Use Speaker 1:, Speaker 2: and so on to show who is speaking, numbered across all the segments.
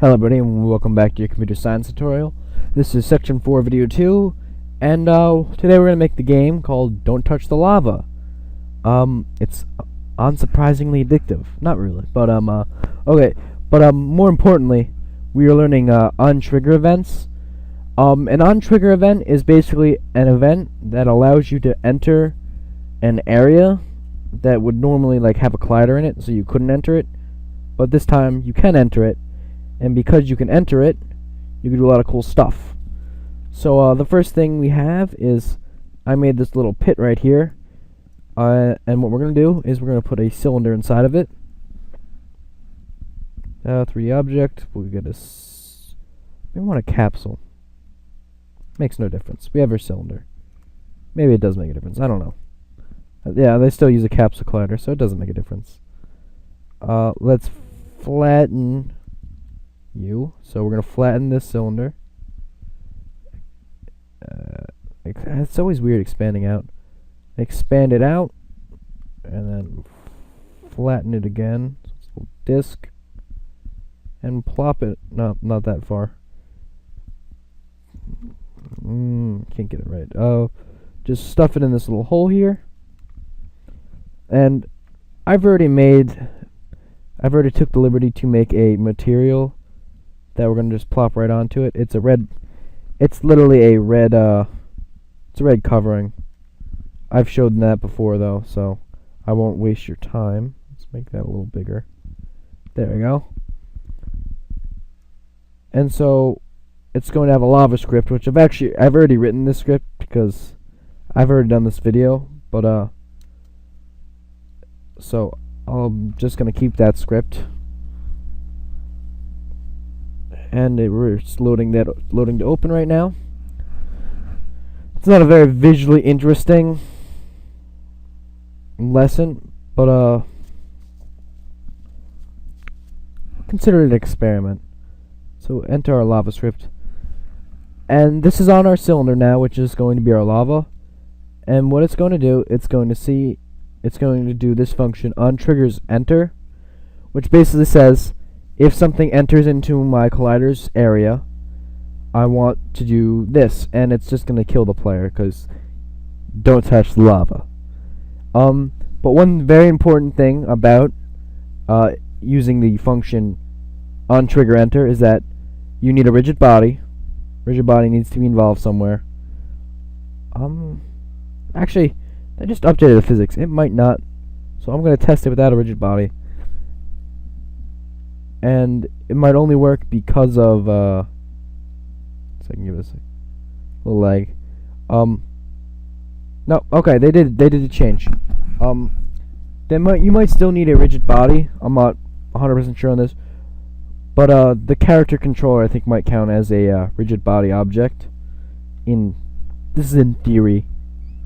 Speaker 1: Hello everybody and welcome back to your computer science tutorial. This is section 4 video 2 and today we're going to make the game called Don't Touch the Lava. It's unsurprisingly addictive. Not really, but okay. But more importantly, we are learning on trigger events. An on trigger event is basically an event that allows you to enter an area that would normally like have a collider in it, so you couldn't enter it, but this time you can enter it. And because you can enter it, you can do a lot of cool stuff. So the first thing we have is I made this little pit right here. And what we're going to do is we're going to put a cylinder inside of it. 3D object. We get a... we want a capsule. Makes no difference. We have our cylinder. Maybe it does make a difference. I don't know. Yeah, they still use a capsule collider, so it doesn't make a difference. Let's flatten... So we're going to flatten this cylinder. It's always weird expanding out. Expand it out, and then flatten it again. So it's a little disc, and plop it. No, not that far. Can't get it right. Just stuff it in this little hole here. And I've already took the liberty to make a material that we're going to just plop right onto it. It's literally a red, it's a red covering. I've showed that before though, so I won't waste your time. Let's make that a little bigger. There we go. And so, it's going to have a lava script, which I've already written this script because I've already done this video, but so I'm just going to keep that script. And we're just loading to open right now. It's not a very visually interesting lesson, but consider it an experiment. So enter our lava script, and this is on our cylinder now, which is going to be our lava. And what it's going to do, it's going to do this function on triggers enter, which basically says, if something enters into my collider's area, I want to do this, and it's just going to kill the player, because don't touch the lava. But one very important thing about using the function on trigger enter is that you need a rigid body. Rigid body needs to be involved somewhere. Actually, I just updated the physics. It might not, so I'm going to test it without a rigid body. And it might only work because of so I can give this a little lag. No, okay, they did a change. You might still need a rigid body. I'm not 100% sure on this, but the character controller I think might count as a rigid body object. This is in theory,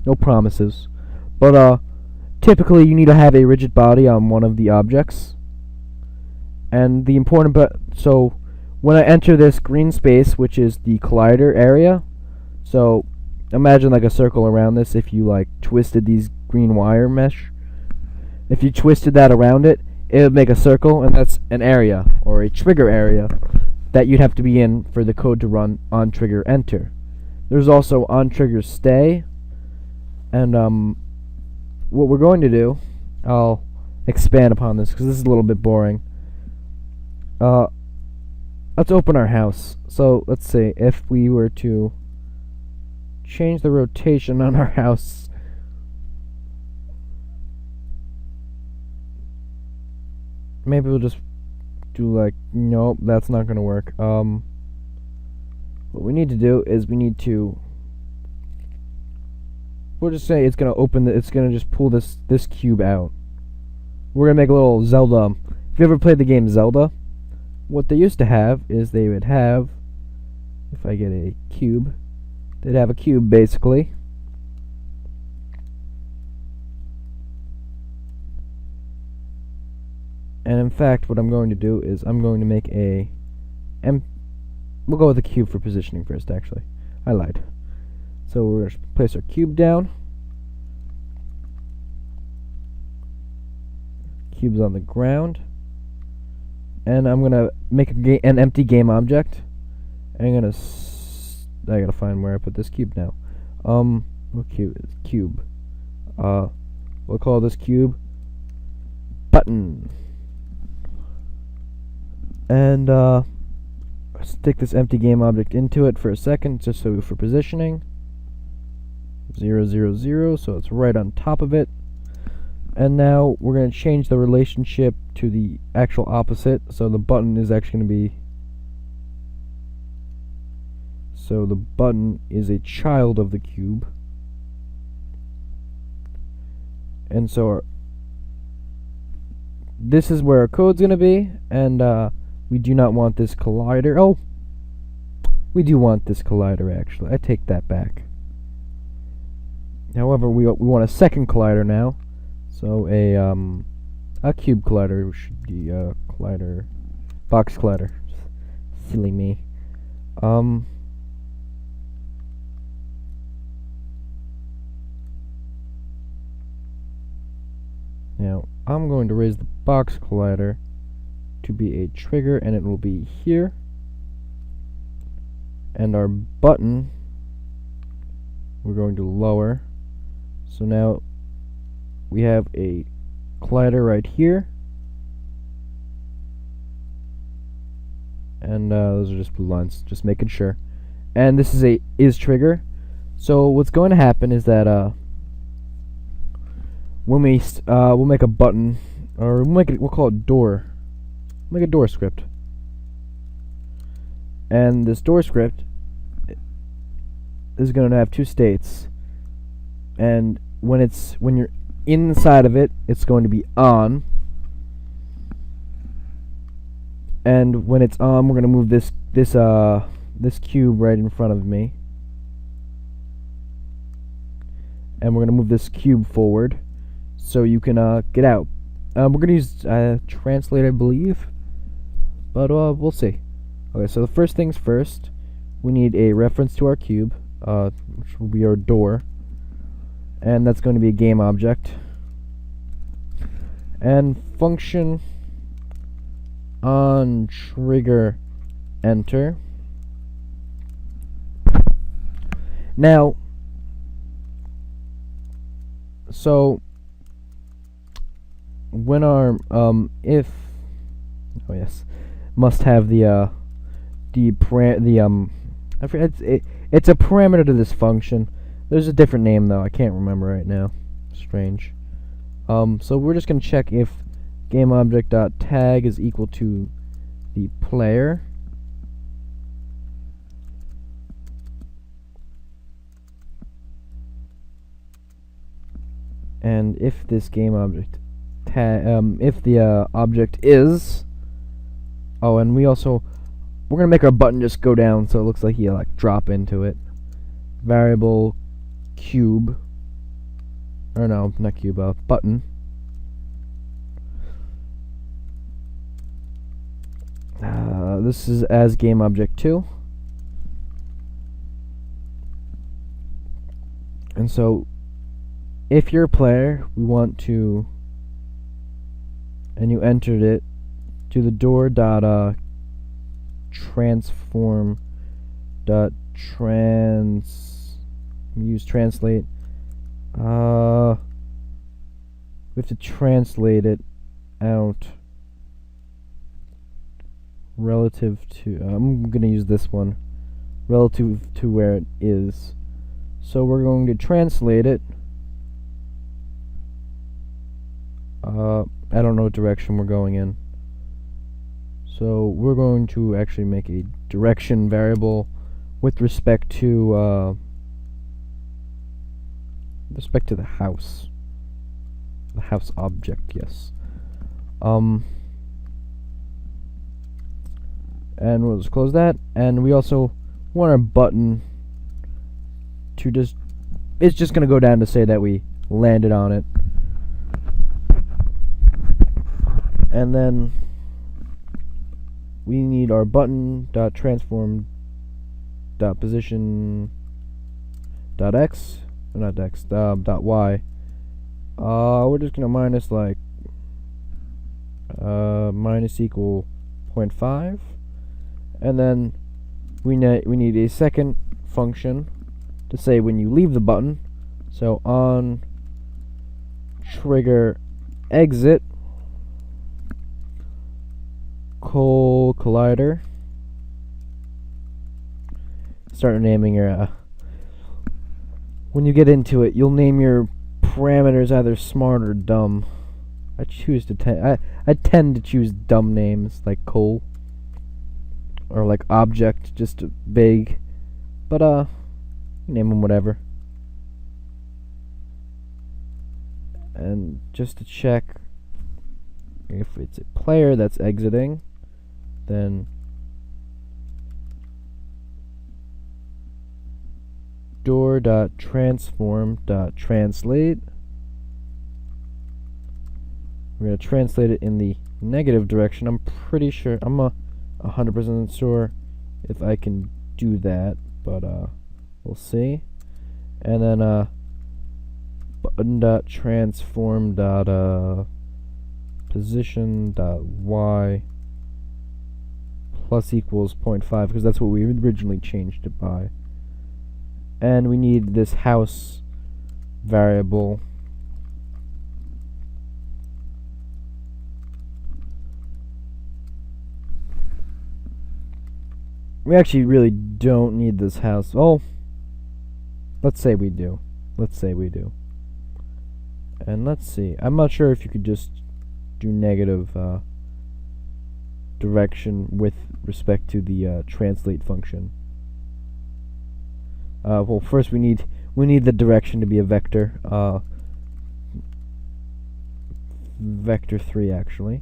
Speaker 1: no promises, but typically you need to have a rigid body on one of the objects. And the important so when I enter this green space, which is the collider area, so imagine like a circle around this. If you like twisted these green wire mesh, if you twisted that around it, it would make a circle, and that's an area or a trigger area that you'd have to be in for the code to run on trigger enter. There's also on trigger stay, and what we're going to do, I'll expand upon this because this is a little bit boring. Let's open our house. So let's see, if we were to change the rotation on our house, maybe we'll just do like, nope, that's not gonna work. What we need to do is we'll just say it's gonna it's gonna just pull this cube out. We're gonna make a little Zelda. If you ever played the game Zelda, what they used to have is they would have, if I get a cube, they'd have a cube basically. And in fact, what I'm going to do is I'm going to make we'll go with a cube for positioning first, actually. I lied. So we're going to place our cube down. Cube's on the ground. and I'm gonna make an empty game object. And I'm gonna I gotta find where I put this cube now. What cube? We'll call this cube button. And stick this empty game object into it for a second, just so for positioning. 0, 0, 0, so it's right on top of it. And now we're going to change the relationship to the actual opposite. So the button is actually going to be, so the button is a child of the cube. And so this is where our code's going to be, and we do not want this collider. Oh, we do want this collider, actually. I take that back. However, we want a second collider now. So a cube collider should be a collider, box collider. Silly me. Now I'm going to raise the box collider to be a trigger, and it will be here. And our button we're going to lower. So now we have a collider right here, and those are just blue lines, just making sure. And this is a trigger. So what's going to happen is that when we'll make a button, or we'll call it door. Make a door script, and this door script is going to have two states. And when you're inside of it, it's going to be on. And when it's on, we're going to move this cube right in front of me. And we're going to move this cube forward so you can get out. We're going to use translate, I believe, but we'll see. Okay, so the first things first, we need a reference to our cube, which will be our door. And that's going to be a game object. And function on TriggerEnter. Now, so when our if must have I forget, it's a parameter to this function. There's a different name though, I can't remember right now. Strange. So we're just gonna check if GameObject.tag is equal to the player. And if this GameObject if the object is, and we're gonna make our button just go down so it looks like you like drop into it. Variable cube, or no, not cube, button. This is as GameObject2. And so if you're a player, we want to, and you entered it to the door dot transform dot use translate. We have to translate it out relative to, I'm gonna use this one, relative to where it is. So we're going to translate it. I don't know what direction we're going in. So we're going to actually make a direction variable with respect to the house. The house object, yes. And we'll just close that. And we also want our button to it's just gonna go down to say that we landed on it. And then we need our button dot transform dot position dot x, or not x, dot y. We're just gonna minus minus equal 0.5, and then we need a second function to say when you leave the button. So on trigger exit collider, start naming your when you get into it, you'll name your parameters either smart or dumb. I tend to choose dumb names like coal or like object, just vague, but name them whatever. And just to check if it's a player that's exiting, then door.transform.translate. We're going to translate it in the negative direction. I'm pretty sure, I'm 100% sure if I can do that, but we'll see. And then button.transform.position.y plus equals 0.5, because that's what we originally changed it by. And we need this house variable. We actually really don't need this house. Oh, let's say we do. Let's say we do. And let's see. I'm not sure if you could just do negative direction with respect to the translate function. Well, first we need the direction to be a vector. Vector 3 actually.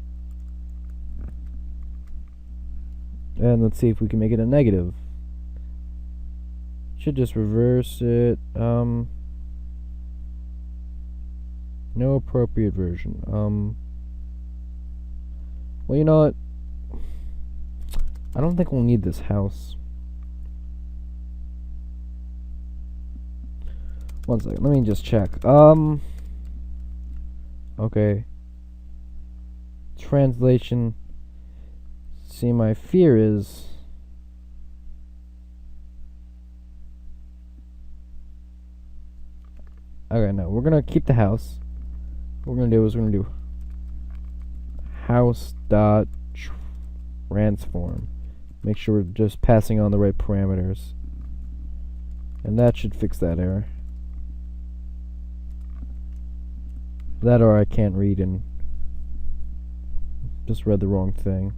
Speaker 1: And let's see if we can make it a negative. Should just reverse it. No appropriate version. Well, you know what? I don't think we'll need this house. One second, let me just check. Okay. Translation. See, my fear is okay, no, we're gonna keep the house. What we're gonna do is we're gonna do house dot transform. Make sure we're just passing on the right parameters. And that should fix that error. That or I can't read and just read the wrong thing.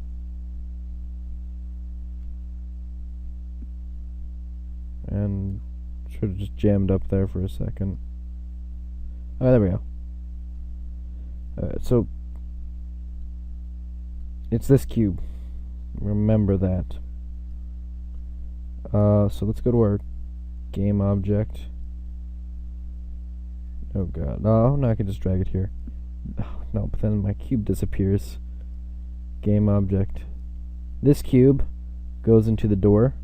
Speaker 1: And should have just jammed up there for a second. Oh, there we go. So it's this cube. Remember that. So let's go to our game object. Oh god. No, I can just drag it here. Oh, no, but then my cube disappears. Game object. This cube goes into the door.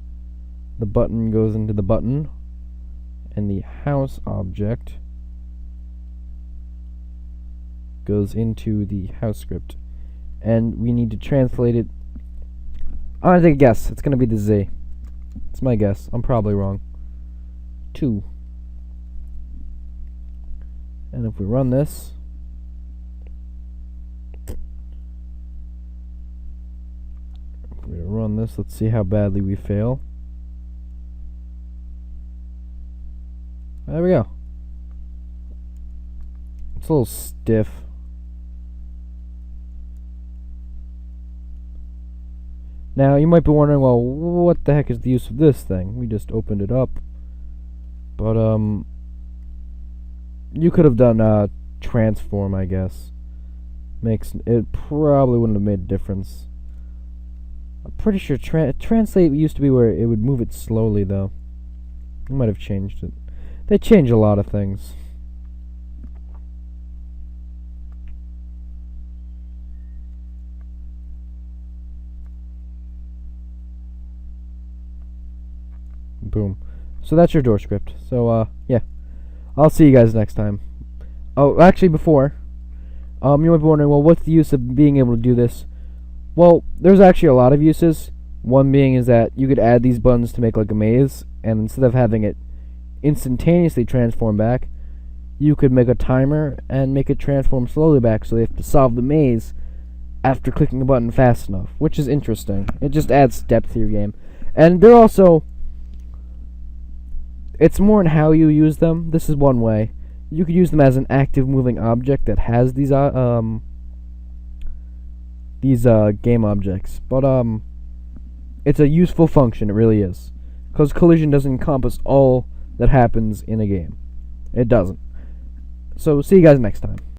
Speaker 1: The button goes into the button. And the house object goes into the house script. And we need to translate it. I'm gonna take a guess. It's gonna be the Z. It's my guess. I'm probably wrong. 2. And if we run this, let's see how badly we fail. There we go. It's a little stiff. Now, you might be wondering, well, what the heck is the use of this thing? We just opened it up. But, you could have done, transform, I guess. It probably wouldn't have made a difference. I'm pretty sure translate used to be where it would move it slowly, though. I might have changed it. They change a lot of things. Boom. So that's your door script. So, yeah. I'll see you guys next time. Oh, actually, before, you might be wondering, well, what's the use of being able to do this Well, there's actually a lot of uses. One being is that you could add these buttons to make like a maze, and instead of having it instantaneously transform back, you could make a timer and make it transform slowly back, so they have to solve the maze after clicking a button fast enough, which is interesting. It just adds depth to your game. And they're also, it's more in how you use them. This is one way. You could use them as an active moving object that has these game objects. But it's a useful function, it really is. Because collision doesn't encompass all that happens in a game. It doesn't. So see you guys next time.